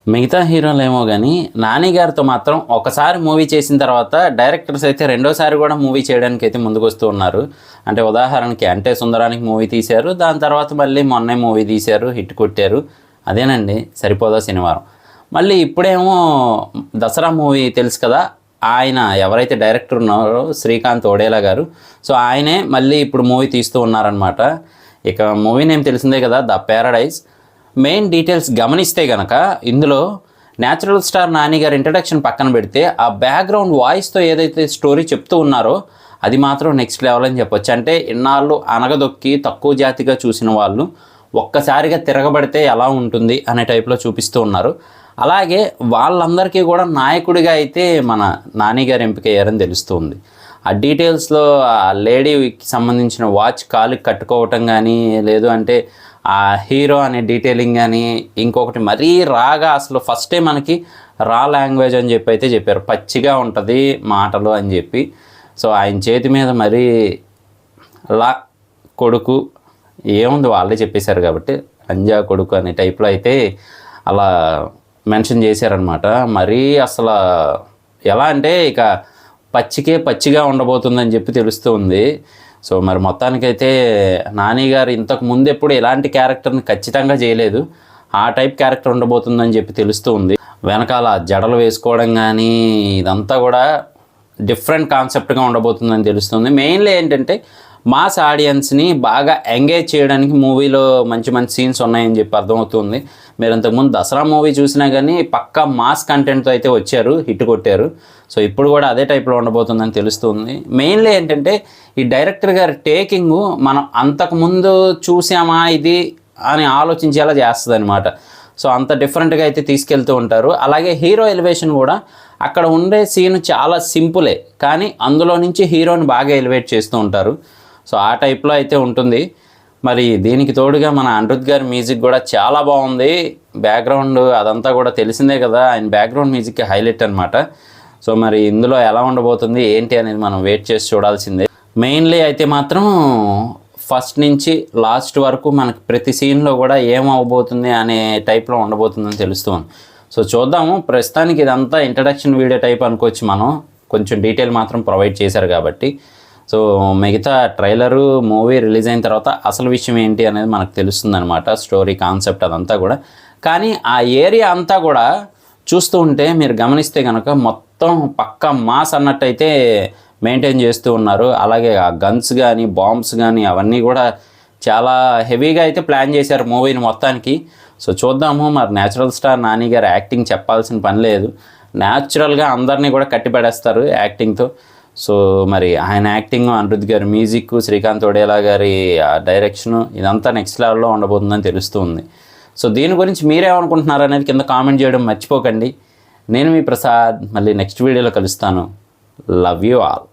మిగతా హీరోలేమో కానీ నాని గారితో మాత్రం ఒకసారి మూవీ చేసిన తర్వాత డైరెక్టర్స్ అయితే రెండోసారి కూడా మూవీ చేయడానికి అయితే ముందుకు వస్తూ ఉన్నారు. అంటే ఉదాహరణకి అంటే సుందరానికి మూవీ తీశారు, దాని తర్వాత మళ్ళీ మొన్నే మూవీ తీశారు, హిట్ కొట్టారు. అదేనండి సరిపోదా శనివారం. మళ్ళీ ఇప్పుడేమో దసరా మూవీ తెలుసు కదా, ఆయన ఎవరైతే డైరెక్టర్ ఉన్నారో శ్రీకాంత్ ఓడేలా గారు, సో ఆయనే మళ్ళీ ఇప్పుడు మూవీ తీస్తూ ఉన్నారనమాట. ఇక మూవీ నేమ్ తెలిసిందే కదా, ద ప్యారడైజ్. మెయిన్ డీటెయిల్స్ గమనిస్తే కనుక ఇందులో న్యాచురల్ స్టార్ నాని గారి ఇంట్రడక్షన్ పక్కన పెడితే ఆ బ్యాక్గ్రౌండ్ వాయిస్తో ఏదైతే స్టోరీ చెప్తూ ఉన్నారో అది మాత్రం నెక్స్ట్ లెవెల్ అని చెప్పొచ్చు. అంటే ఇన్నాళ్ళు అనగదొక్కి తక్కువ జాతిగా చూసిన వాళ్ళు ఒక్కసారిగా తిరగబడితే ఎలా ఉంటుంది అనే టైప్లో చూపిస్తూ ఉన్నారు. అలాగే వాళ్ళందరికీ కూడా నాయకుడిగా అయితే మన నాని గారు ఎంపికయ్యారని తెలుస్తుంది. ఆ డీటెయిల్స్లో ఆ లేడీకి సంబంధించిన వాచ్ కాలుకి కట్టుకోవటం కానీ, లేదు అంటే ఆ హీరో అనే డీటెయిలింగ్ కానీ, ఇంకొకటి మరీ రాగా అసలు ఫస్టే మనకి రా లాంగ్వేజ్ అని చెప్పి అయితే చెప్పారు, పచ్చిగా ఉంటుంది మాటలు అని చెప్పి. సో ఆయన చేతి మీద మరీ లా కొడుకు ఏముంది వాళ్ళే చెప్పేశారు కాబట్టి అంజా కొడుకు అనే టైప్లో అయితే అలా మెన్షన్ చేశారనమాట. మరీ అసలు ఎలా అంటే ఇక పచ్చిగా ఉండబోతుందని చెప్పి తెలుస్తుంది. సో మరి మొత్తానికైతే నాని గారు ఇంతకు ముందు ఎప్పుడు ఎలాంటి క్యారెక్టర్ని ఖచ్చితంగా చేయలేదు, ఆ టైప్ క్యారెక్టర్ ఉండబోతుందని చెప్పి తెలుస్తూ ఉంది. వెనకాల జడలు వేసుకోవడం కానీ ఇదంతా కూడా డిఫరెంట్ కాన్సెప్ట్గా ఉండబోతుందని తెలుస్తుంది. మెయిన్లీ ఏంటంటే మాస్ ఆడియన్స్ని బాగా ఎంగేజ్ చేయడానికి మూవీలో మంచి మంచి సీన్స్ ఉన్నాయని చెప్పి అర్థమవుతుంది. మీరు ఇంతకుముందు దసరా మూవీ చూసినా కానీ పక్కా మాస్ కంటెంట్తో అయితే వచ్చారు, హిట్ కొట్టారు. సో ఇప్పుడు కూడా అదే టైప్లో ఉండబోతుందని తెలుస్తుంది. మెయిన్లీ ఏంటంటే ఈ డైరెక్టర్ గారి టేకింగ్ మనం అంతకుముందు చూసామా ఇది అని ఆలోచించేలా చేస్తుంది అనమాట. సో అంత డిఫరెంట్గా అయితే తీసుకెళ్తూ ఉంటారు. అలాగే హీరో ఎలివేషన్ కూడా అక్కడ ఉండే సీన్ చాలా సింపులే, కానీ అందులో నుంచి హీరోని బాగా ఎలివేట్ చేస్తూ ఉంటారు. సో ఆ టైప్లో అయితే ఉంటుంది. మరి దీనికి తోడుగా మన అనిరుద్ధ్ గారి మ్యూజిక్ కూడా చాలా బాగుంది. బ్యాక్గ్రౌండ్ అదంతా కూడా తెలిసిందే కదా, ఆయన బ్యాక్గ్రౌండ్ మ్యూజిక్ హైలైట్ అనమాట. సో మరి ఇందులో ఎలా ఉండబోతుంది ఏంటి అనేది మనం వెయిట్ చేసి చూడాల్సిందే. మెయిన్లీ అయితే మాత్రం ఫస్ట్ నుంచి లాస్ట్ వరకు మనకి ప్రతి సీన్లో కూడా ఏమవబోతుంది అనే టైప్లో ఉండబోతుందని తెలుస్తుంది. సో చూద్దాము. ప్రస్తుతానికి ఇదంతా ఇంట్రడక్షన్ వీడియో టైప్ అనుకోవచ్చు మనం, కొంచెం డీటెయిల్ మాత్రం ప్రొవైడ్ చేశారు కాబట్టి. సో మిగతా ట్రైలరు మూవీ రిలీజ్ అయిన తర్వాత అసలు విషయం ఏంటి అనేది మనకు తెలుస్తుంది అనమాట, స్టోరీ కాన్సెప్ట్ అదంతా కూడా. కానీ ఆ ఏరియా అంతా కూడా చూస్తూ ఉంటే మీరు గమనిస్తే కనుక మొత్తం పక్కా మాస్ అన్నట్టయితే మెయింటైన్ చేస్తూ ఉన్నారు. అలాగే ఆ గన్స్ కానీ బాంబ్స్ కానీ అవన్నీ కూడా చాలా హెవీగా అయితే ప్లాన్ చేశారు మూవీని మొత్తానికి. సో చూద్దాము. మరి న్యాచురల్ స్టార్ నాని గారు యాక్టింగ్ చెప్పాల్సిన పని లేదు, న్యాచురల్గా అందరినీ కూడా కట్టిపడేస్తారు యాక్టింగ్తో. సో మరి ఆయన యాక్టింగ్, అనిరుద్ధ్ గారి మ్యూజిక్, శ్రీకాంత్ ఓడేలా గారి డైరెక్షను ఇదంతా నెక్స్ట్ లెవెల్లో ఉండబోతుందని తెలుస్తుంది. సో దీని గురించి మీరేమనుకుంటున్నారు అనేది కింద కామెంట్ చేయడం మర్చిపోకండి. నేను మీ ప్రసాద్, మళ్ళీ నెక్స్ట్ వీడియోలో కలుస్తాను. Love you all.